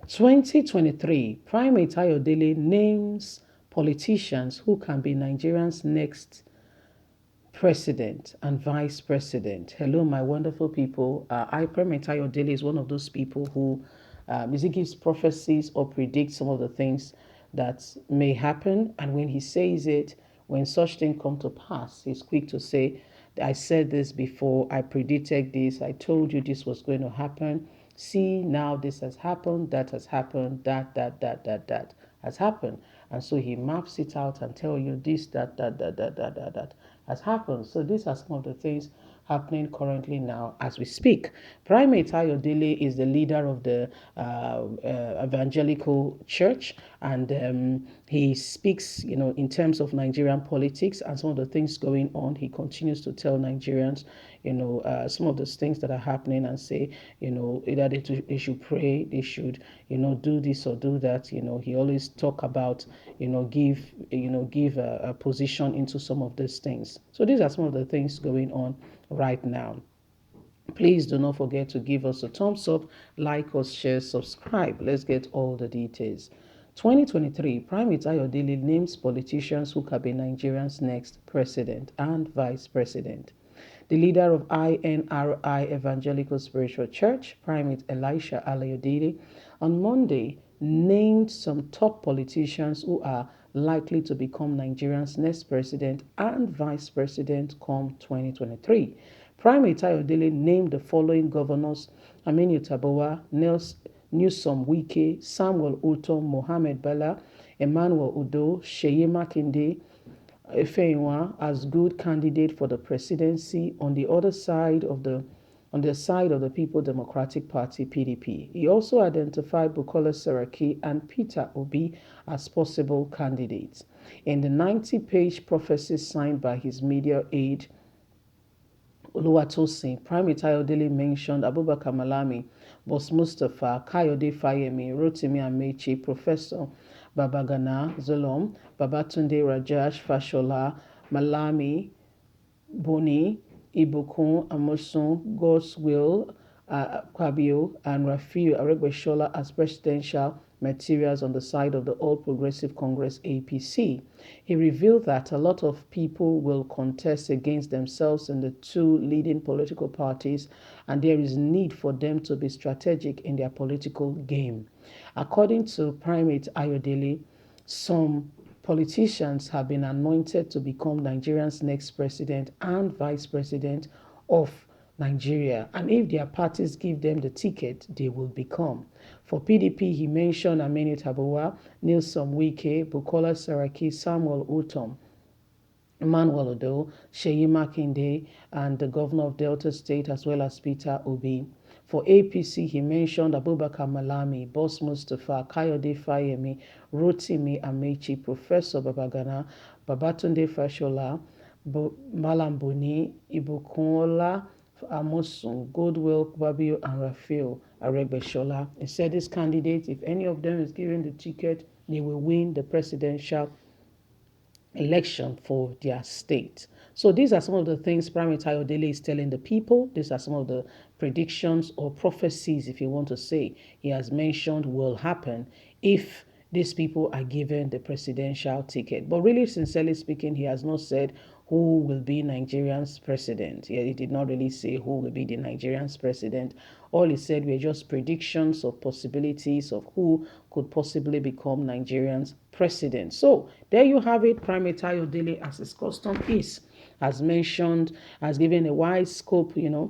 2023, Primate Ayodele names politicians who can be Nigeria's next president and vice president. Hello, my wonderful people. Primate Ayodele is one of those people who he gives prophecies or predicts some of the things that may happen. And when he says it, when such things come to pass, he's quick to say, I said this before, I predicted this, I told you this was going to happen. See, now this has happened, that has happened, that has happened. And so he maps it out and tell you this, that has happened. So these are some of the things happening currently now as we speak. Primate Ayodele is the leader of the evangelical church, and he speaks, in terms of Nigerian politics and some of the things going on. He continues to tell Nigerians, some of those things that are happening and say, either they should pray, they should, do this or do that. He always talk about, give a position into some of these things. So these are some of the things going on right now. Please do not forget to give us a thumbs up, like us, share, subscribe. Let's get all the details. 2023, Primate Ayodele names politicians who can be Nigeria's next president and vice president. The leader of INRI Evangelical Spiritual Church, Primate Elisha Ayodele, on Monday named some top politicians who are likely to become Nigeria's next president and vice president come 2023. Primate Ayodele named the following governors: Aminu Tabowa, Newsom Wike, Samuel Utom, Mohammed Bala, Emmanuel Udo, Seyi Makinde, Efeinwa as good candidate for the presidency on the side of the People Democratic Party (PDP). He also identified Bukola Saraki and Peter Obi as possible candidates. In the 90-page prophecy signed by his media aide Oluwatosin, Primate Ayodele mentioned Abubakar Malami, Boss Mustapha, Kayode Fayemi, Rotimi Amechi, Professor Babagana Zulum, Babatunde Rajesh Fashola, Malami, Boni, Ibukun, Amosun, God's Will, Kwabio, and Rafiu Aregbesola as presidential materials on the side of the All Progressive Congress (APC). He revealed that a lot of people will contest against themselves in the two leading political parties, and there is need for them to be strategic in their political game. According to Primate Ayodele, some politicians have been anointed to become Nigeria's next president and vice president of Nigeria, and if their parties give them the ticket, they will become. For PDP, he mentioned Aminu Tabowa, Newsom Wike, Bukola Saraki, Samuel Utom, Emmanuel Odo, Seyi Makinde, and the governor of Delta State, as well as Peter Obi. For APC, he mentioned Abubakar Malami, Boss Mustapha, Kayode Fayemi, Rotimi Amechi, Professor Babagana, Babatunde Fashola, Malam Boni, Ibukunola, Amosun, Goodwill, Babio, and Rafael Aregbesola. He said these candidates, if any of them is given the ticket, they will win the presidential election for their state. So these are some of the things Primate Ayodele is telling the people. These are some of the predictions or prophecies, if you want to say, he has mentioned will happen if these people are given the presidential ticket. But really, sincerely speaking, he has not said who will be Nigeria's president. He did not really say who will be the Nigerian's president. All he said were just predictions of possibilities of who could possibly become Nigeria's president. So there you have it. Primate Ayodele, as his custom is, has mentioned, has given a wide scope, a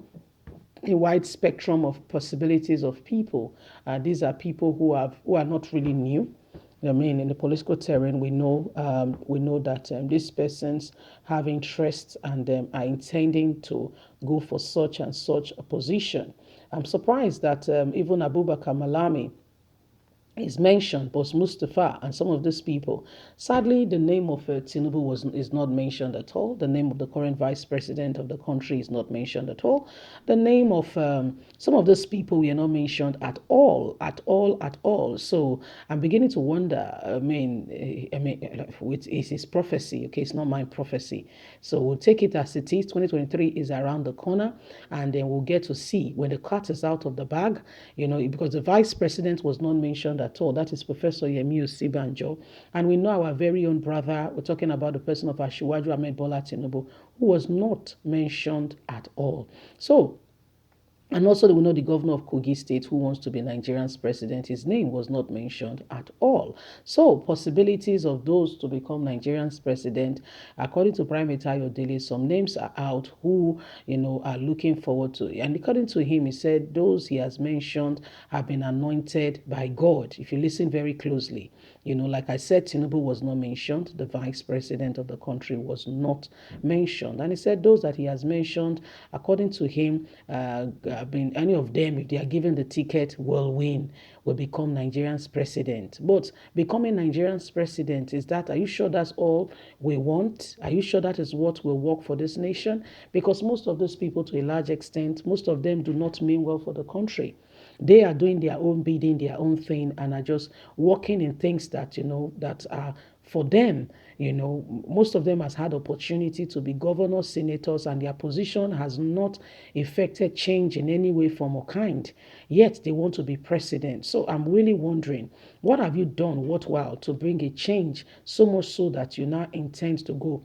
wide spectrum of possibilities of people. These are people who are not really new. I mean, in the political terrain, we know that these persons have interests and are intending to go for such and such a position. I'm surprised that even Abubakar Malami is mentioned, but Mustafa and some of these people. Sadly, the name of Tinubu is not mentioned at all. The name of the current vice president of the country is not mentioned at all. The name of some of these people were not mentioned at all, at all, at all. So I'm beginning to wonder. It's his prophecy. Okay, it's not my prophecy. So we'll take it as it is. 2023 is around the corner, and then we'll get to see when the cat is out of the bag. Because the vice president was not mentioned at all. That is Professor Yemi Osibanjo. And we know our very own brother, we're talking about the person of Asiwaju Ahmed Bola Tinubu, who was not mentioned at all. So, and also, we know the governor of Kogi State, who wants to be Nigeria's president, his name was not mentioned at all. So, possibilities of those to become Nigeria's president, according to Primate Ayodele, some names are out who, are looking forward to it. And according to him, he said those he has mentioned have been anointed by God. If you listen very closely, like I said, Tinubu was not mentioned. The vice president of the country was not mentioned. And he said those that he has mentioned, according to him, any of them, if they are given the ticket, will win, will become Nigerian's president. But becoming Nigerian's president, are you sure that's all we want? Are you sure that is what will work for this nation? Because most of those people, to a large extent, most of them do not mean well for the country. They are doing their own bidding, their own thing, and are just working in things that, that are for them. Most of them has had opportunity to be governors, senators, and their position has not affected change in any way, form, or kind. Yet they want to be president. So I'm really wondering, what have you done worthwhile to bring a change, so much so that you now intend to go?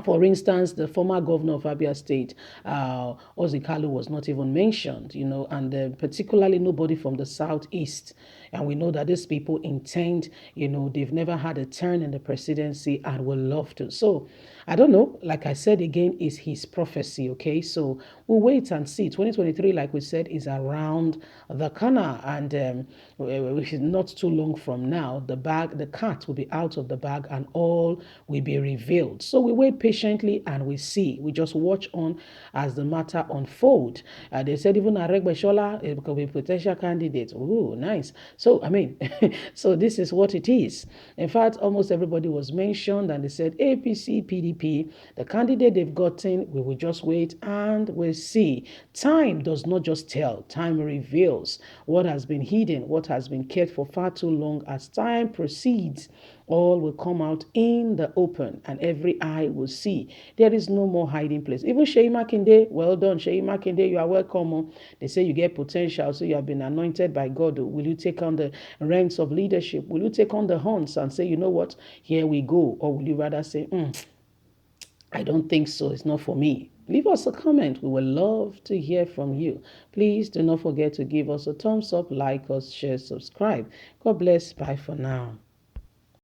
For instance, the former governor of Abia State, Ozikalu, was not even mentioned, and particularly nobody from the southeast. And we know that these people intend, they've never had a turn in the presidency and will love to. So I don't know. Like I said again, is his prophecy, okay? So we'll wait and see. 2023, like we said, is around the corner, and which is not too long from now. The cat will be out of the bag, and all will be revealed. So we wait patiently and we see. We just watch on as the matter unfolds. They said even Aregbesola could be a potential candidate. Ooh, nice. So, so this is what it is. In fact, almost everybody was mentioned, and they said APC, PDP, the candidate they've gotten, we will just wait and we'll see. Time does not just tell, time reveals what has been hidden, what has been kept for far too long. As time proceeds, all will come out in the open and every eye will see. There is no more hiding place. Even Sheyi Makinde, well done, Sheyi Makinde, you are welcome. They say you get potential, so you have been anointed by God. Will you take on the ranks of leadership? Will you take on the horns and say, you know what, here we go? Or will you rather say, I don't think so, it's not for me? Leave us a comment. We would love to hear from you. Please do not forget to give us a thumbs up, like us, share, subscribe. God bless. Bye for now.